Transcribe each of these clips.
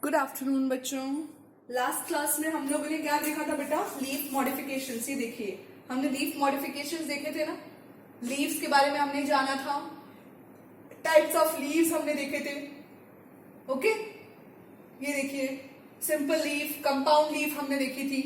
Good afternoon बच्चों। Last class में हम लोगों ने क्या देखा था बेटा? Leaf modifications. ये देखिए, हमने लीफ मॉडिफिकेशंस देखे थे ना। लीव्स के बारे में हमने जाना था, टाइप्स ऑफ लीव्स हमने देखे थे। ओके, ये देखिए, सिंपल लीफ, कंपाउंड लीफ हमने देखी थी।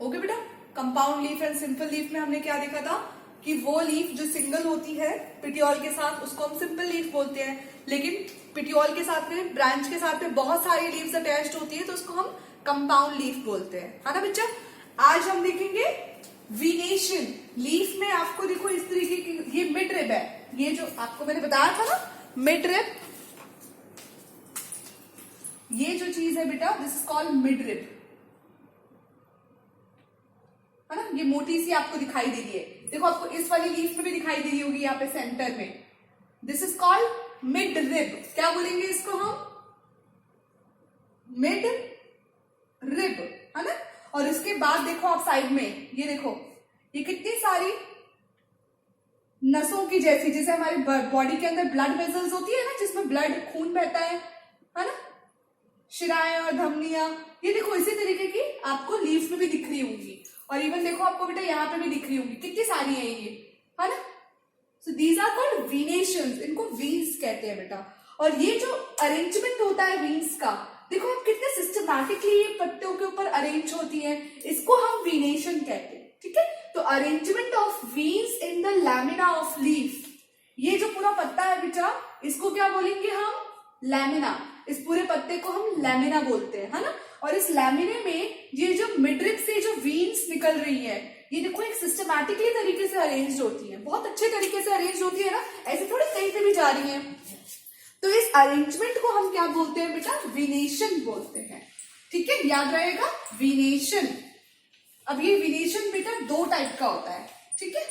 ओके बेटा, compound leaf and simple leaf में हमने क्या देखा था कि वो लीफ जो सिंगल होती है पिटियोल के साथ, उसको हम सिंपल लीफ बोलते हैं। लेकिन पिटियोल के साथ में, ब्रांच के साथ में बहुत सारी लीव्स अटैच्ड होती है, तो उसको हम कंपाउंड लीफ बोलते हैं, है ना बच्चा। आज हम देखेंगे वीनेशन लीफ में। आपको देखो इस तरीके की ये मिड रिब है, ये जो आपको मैंने बताया था ना, मिड रिब, ये जो चीज है बेटा, this is called mid rib, है ना। ये मोटी सी आपको दिखाई दे रही है, देखो आपको इस वाली लीफ में भी दिखाई दे रही होगी यहाँ पे सेंटर में। This is called mid rib. क्या बोलेंगे इसको हम? मिड रिब, है ना। और इसके बाद देखो आप साइड में, ये देखो, ये कितनी सारी नसों की जैसी, जैसे हमारे बॉडी के अंदर ब्लड वेसल्स होती है ना, जिसमें ब्लड खून बहता है ना, शिराएं और धमनियां, ये देखो इसी तरीके की आपको लीफ में भी दिख रही होंगी। और इवन देखो आपको बेटा यहाँ पे भी दिख रही होंगी, कितनी सारी है ये, है ना। सो दीज आर कॉल्ड वीनेशंस, इनको वीन्स कहते हैं बेटा। और ये जो अरेंजमेंट होता है वीन्स का, देखो आप कितने सिस्टमैटिकली ये पत्तों के ऊपर अरेंज होती है, इसको हम वीनेशन कहते हैं, ठीक है। तो arrangement of veins in the lamina of leaf, ये जो पूरा पत्ता है बेटा, इसको क्या बोलेंगे हम? लैमिना। इस पूरे पत्ते को हम लैमिना बोलते हैं, है ना। और इस लैमिने में ये जो मिडरिब से जो वीन्स निकल रही है, ये देखो एक सिस्टमैटिकली तरीके से अरेंज होती है, बहुत अच्छे तरीके से अरेंज होती है ना, ऐसे थोड़ी कहीं पे भी जा रही है। तो इस अरेंजमेंट को हम क्या बोलते हैं बेटा? वीनेशन बोलते हैं, ठीक है, याद रहेगा, वीनेशन। अब ये वीनेशन बेटा दो टाइप का होता है, ठीक है।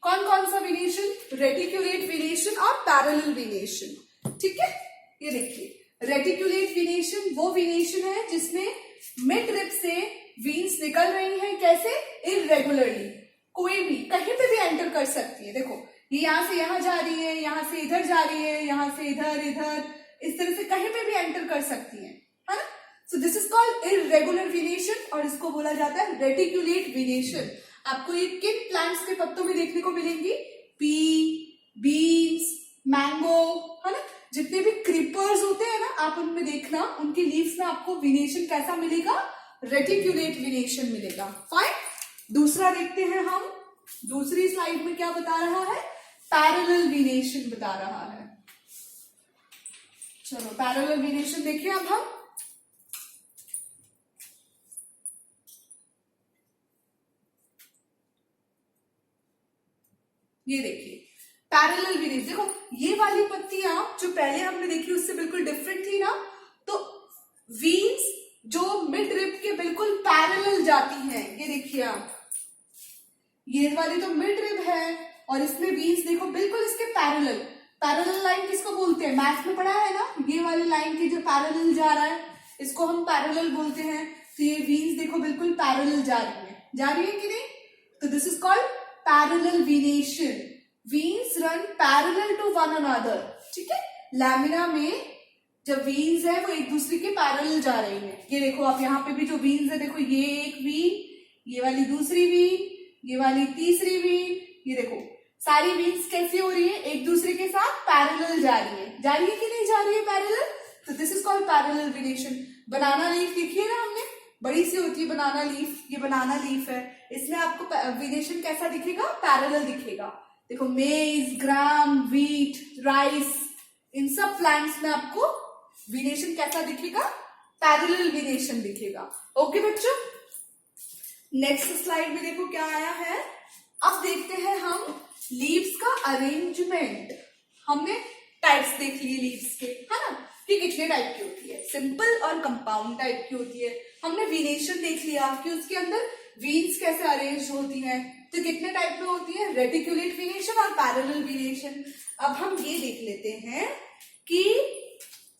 कौन कौन सा वीनेशन? रेटिकुलेट वीनेशन और पैरेलल वीनेशन, ठीक है। ये देखिए, रेटिकुलेट वीनेशन वो वीनेशन है जिसमें मिड रिब से वीन्स निकल रही हैं, कैसे? इररेगुलरली, कोई भी कहीं पे भी एंटर कर सकती है। देखो ये यहां से यहां जा रही है, यहां से इधर जा रही है, यहां से इधर, इधर, इस तरह से कहीं पे भी एंटर कर सकती है ना। So this is called irregular venation और इसको बोला जाता है रेटिकुलेट वीनेशन। आपको ये किन प्लांट्स के पत्तों में देखने को मिलेंगी? पी, बीन्स, मैंगो, है ना, जितने भी क्रीपर्स होते हैं ना, आप उनमें देखना, उनकी लीव्स में आपको वीनेशन कैसा मिलेगा? रेटिकुलेट वीनेशन मिलेगा। फाइन। दूसरा देखते हैं हम, दूसरी स्लाइड में क्या बता रहा है? पैरेलल वीनेशन बता रहा है। चलो पैरेलल वीनेशन देखिए अब हम। ये देखिए पैरेलल वीनेशन, देखो ये वाली पत्तियां जो पहले हमने देखी उससे बिल्कुल डिफरेंट थी ना, तो वीन्स जो मिड रिब के बिल्कुल पैरेलल जाती हैं। ये देखिए आप, ये वाली तो मिड रिब है और इसमें वीन्स देखो बिल्कुल इसके पैरेलल। पैरेलल लाइन किसको बोलते हैं? मैथ्स में पढ़ा है ना, ये वाली लाइन की जो पैरेलल जा रहा है, इसको हम पैरेलल बोलते हैं। तो ये वीन्स देखो बिल्कुल पैरेलल जा रही है कि नहीं? तो this is called parallel venation. Veins run parallel to one another, ठीक है। लैमिना में जब वीन्स है वो एक दूसरे के पैरेलल जा रही है। ये देखो आप यहाँ पे भी जो वीन्स है, देखो ये एक वीन, ये वाली दूसरी वीन, ये वाली तीसरी वीन, ये देखो सारी वीन्स कैसी हो रही है? एक दूसरे के साथ पैरेलल जा रही है कि नहीं जा रही है पैरेलल? तो this is called parallel venation. Banana leaf देखी है ना हमने, बड़ी सी होती है बनाना लीफ, ये बनाना लीफ है, इसमें आपको वीनेशन कैसा दिखेगा? पैरेलल दिखेगा। देखो मेज, ग्राम, व्हीट, राइस, इन सब प्लांट्स में आपको वीनेशन कैसा दिखेगा? पैरेलल वीनेशन दिखेगा। ओके बच्चों, नेक्स्ट स्लाइड में देखो क्या आया है। अब देखते हैं हम लीव्स का अरेंजमेंट। हमने टाइप्स देख लिए लीव्स के, है ना, कि कितने टाइप की होती है, सिंपल और कंपाउंड टाइप की होती है। हमने वीनेशन देख लिया कि उसके अंदर वीन्स कैसे अरेंज होती हैं, तो कितने टाइप में होती है? रेटिकुलेट वीनेशन और पैरेलल वीनेशन। अब हम ये देख लेते हैं कि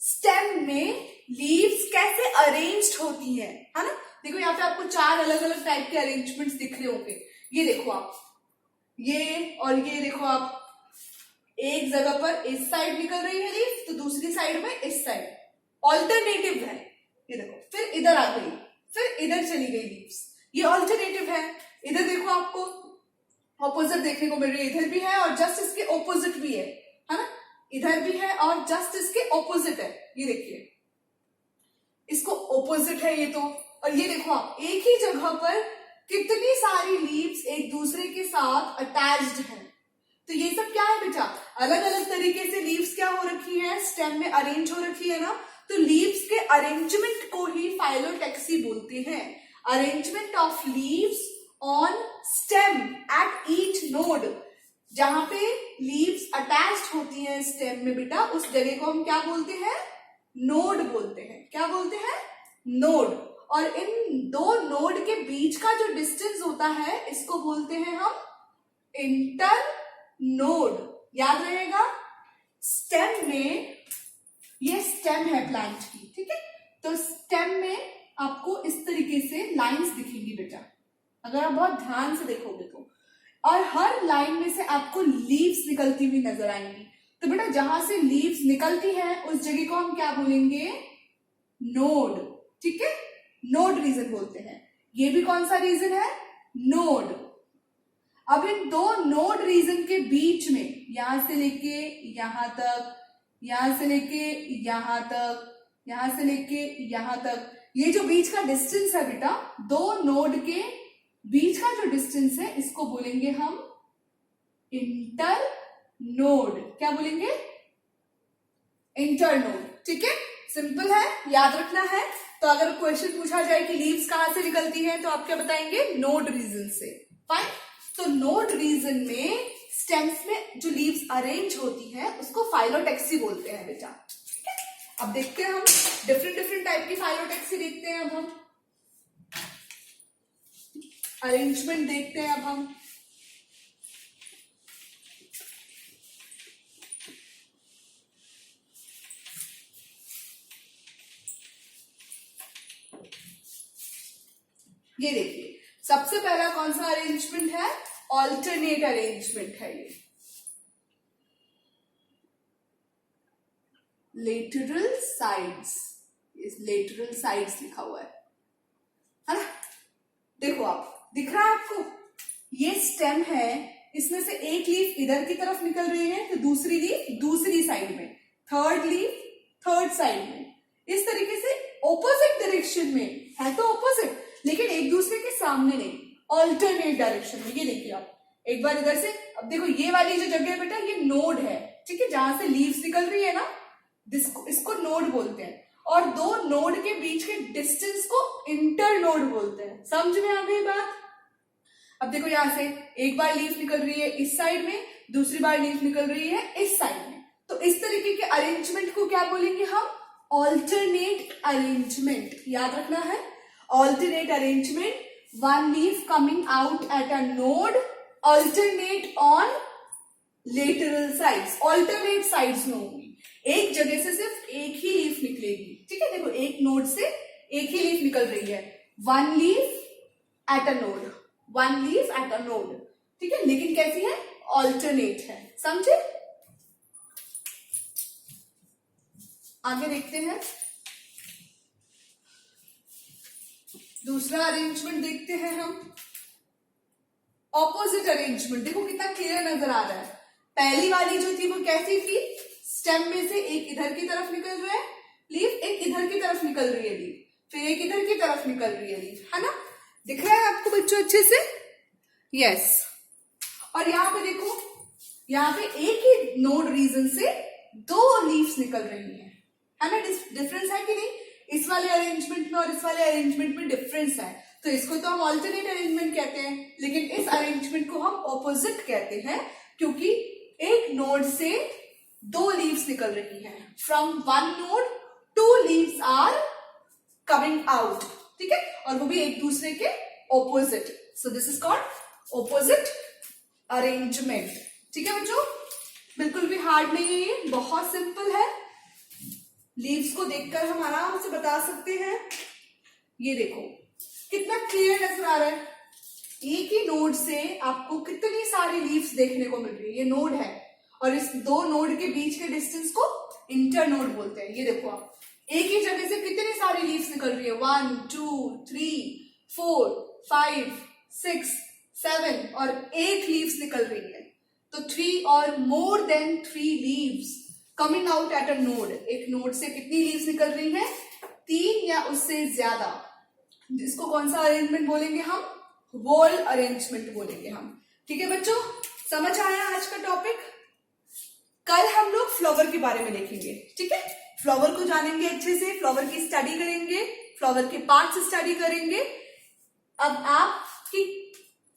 स्टेम में लीव्स कैसे अरेंज्ड होती है ना। देखो यहाँ पे आपको चार अलग अलग टाइप के अरेंजमेंट्स दिख रहे होंगे। ये देखो आप, ये और ये देखो आप, एक जगह पर इस साइड निकल रही है लीफ तो दूसरी साइड में इस साइड, ऑल्टरनेटिव है। ये देखो, फिर इधर आ गई, फिर इधर चली गई लीव्स, ये ऑल्टरनेटिव है। इधर देखो आपको ऑपोजिट देखने को मिल रही है, इधर भी है और जस्ट इसके ऑपोजिट भी है ना, इधर भी है और जस्ट इसके ऑपोजिट है। ये देखिए इसको ऑपोजिट है ये तो, और ये देखो आप एक ही जगह पर कितनी सारी लीव्स एक दूसरे के साथ अटैच्ड है। तो ये सब क्या है बेटा, अलग अलग तरीके से लीव्स क्या हो रखी है, स्टेम में अरेंज हो रखी है ना। तो लीव्स के अरेंजमेंट को ही फाइलोटैक्सी बोलते हैं। Arrangement of leaves on stem at each node, जहां पे लीव्स अटैच्ड होती हैं स्टेम में बेटा, उस जगह को हम क्या बोलते हैं, नोड बोलते हैं। क्या बोलते हैं, नोड। और इन दो नोड के बीच का जो डिस्टेंस होता है इसको बोलते हैं हम इंटर नोड। याद रहेगा, स्टेम में, ये स्टेम है प्लांट की, ठीक है, तो स्टेम में आपको इस तरीके से लाइंस दिखेंगी बेटा, अगर आप बहुत ध्यान से देखोगे तो, और हर लाइन में से आपको लीव्स निकलती हुई नजर आएंगी। तो बेटा जहां से लीव्स निकलती है उस जगह को हम क्या बोलेंगे, नोड, ठीक है, नोड रीजन बोलते हैं। ये भी कौन सा रीजन है, नोड। अब इन दो नोड रीजन के बीच में, यहां से लेके यहां तक, यहां से लेके यहां तक, यहां से लेके यहां तक, ये जो बीच का डिस्टेंस है बेटा, दो नोड के बीच का जो डिस्टेंस है इसको बोलेंगे हम इंटर नोड। क्या बोलेंगे, इंटर नोड, ठीक है, सिंपल है, याद रखना है। तो अगर क्वेश्चन पूछा जाए कि लीव्स कहां से निकलती है तो आप क्या बताएंगे, नोड रीजन से। फाइन, तो नोड रीजन में स्टेम्स में जो लीव्स अरेंज होती है उसको फाइलोटैक्सी बोलते हैं बेटा। अब देखते हैं हम डिफरेंट डिफरेंट टाइप की फाइलोटैक्सी देखते हैं। अब हम अरेंजमेंट देखते हैं। अब हम ये देखिए, सबसे पहला कौन सा अरेंजमेंट है, ऑल्टरनेट अरेंजमेंट है। ये लेटरल साइड्स, इस लेटरल साइड्स लिखा हुआ है ना। देखो आप, दिख रहा है आपको, ये स्टेम है, इसमें से एक लीफ इधर की तरफ निकल रही है तो दूसरी लीफ दूसरी साइड में, थर्ड लीफ थर्ड साइड में, इस तरीके से ऑपोजिट डायरेक्शन में है, तो ऑपोजिट, लेकिन एक दूसरे के सामने नहीं, ऑल्टरनेट डायरेक्शन में। ये देखिए आप एक बार इधर से, अब देखो ये वाली जो जगह है बेटा ये नोड है, ठीक है, जहां से लीव्स निकल रही है ना, इसको नोड बोलते हैं। और दो नोड के बीच के डिस्टेंस को इंटर नोड बोलते हैं। समझ में आ गई बात। अब देखो यहां से एक बार लीफ निकल रही है इस साइड में, दूसरी बार लीफ निकल रही है इस साइड में, तो इस तरीके के अरेंजमेंट को क्या बोलेंगे हम, ऑल्टरनेट अरेंजमेंट। याद रखना है, alternate arrangement, one leaf coming out at a node, alternate on lateral sides, alternate sides में होगी, एक जगह से सिर्फ एक ही लीफ निकलेगी, ठीक है। देखो एक नोड से एक ही लीफ निकल रही है, one leaf at a node, one leaf at a node, ठीक है, लेकिन कैसी है, alternate है, समझे। आगे देखते हैं, दूसरा अरेंजमेंट देखते हैं हम, ऑपोजिट अरेंजमेंट। देखो कितना क्लियर नजर आ रहा है। पहली वाली जो थी वो कैसी थी, स्टेम में से एक इधर की तरफ निकल रहा है लीफ, एक इधर की तरफ निकल रही है लीफ, फिर एक इधर की तरफ निकल रही है लीफ, है ना, दिख रहा है आपको बच्चों अच्छे से, यस। और यहाँ पे देखो, यहाँ पे एक ही नोड रीजन से दो लीव्स निकल रही है ना, डिफरेंस है कि नहीं, इस वाले अरेंजमेंट में और इस वाले अरेंजमेंट में डिफरेंस है, तो इसको तो हम ऑल्टरनेट अरेंजमेंट कहते हैं, लेकिन इस अरेंजमेंट को हम ऑपोजिट कहते हैं, क्योंकि एक नोड से दो लीव्स निकल रही हैं, from one node two leaves are coming out, ठीक है, और वो भी एक दूसरे के opposite, so this is called opposite arrangement, ठीक है बच्चों। बिल्कुल भी हार्ड नहीं है, ये बहुत सिंपल है, लीव्स को देखकर हम आराम से बता सकते हैं। ये देखो कितना क्लियर नजर आ रहा है, एक ही नोड से आपको कितनी सारी लीव्स देखने को मिल रही है, ये नोड है, और इस दो नोड के बीच के डिस्टेंस को इंटरनोड बोलते हैं। ये देखो आप, एक ही जगह से कितने सारी लीव्स निकल रही है, 1 2 3 4 5 6 7 और 8 लीव्स निकल रही है। तो 3 और more than 3 leaves coming out at a node. एक नोड से कितनी लीव्स निकल रही है, 3 या उससे ज्यादा। जिसको कौन सा अरेंजमेंट बोलेंगे हम, वॉल अरेंजमेंट बोलेंगे हम। ठीक है बच्चों, समझ आया आज का टॉपिक। कल हम लोग फ्लावर के बारे में देखेंगे। ठीक है, फ्लावर को जानेंगे अच्छे से, फ्लावर की स्टडी करेंगे, फ्लावर के पार्ट्स स्टडी करेंगे। अब आपकी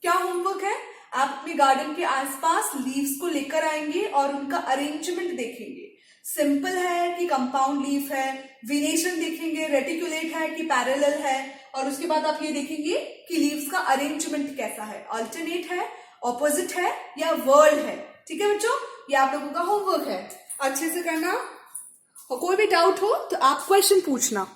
क्या होमवर्क है, आप अपने गार्डन के आसपास लीव्स को लेकर आएंगे और उनका अरेंजमेंट देखेंगे। सिंपल है कि कंपाउंड लीफ है, वेरिएशन देखेंगे, रेटिकुलेट है कि पैरेलल है, और उसके बाद आप ये देखेंगे कि लीव्स का अरेंजमेंट कैसा है, अल्टरनेट है, ऑपोजिट है या वर्ल्ड है। ठीक है बच्चों, ये आप लोगों का होमवर्क है, अच्छे से करना। और कोई भी डाउट हो तो आप क्वेश्चन पूछना।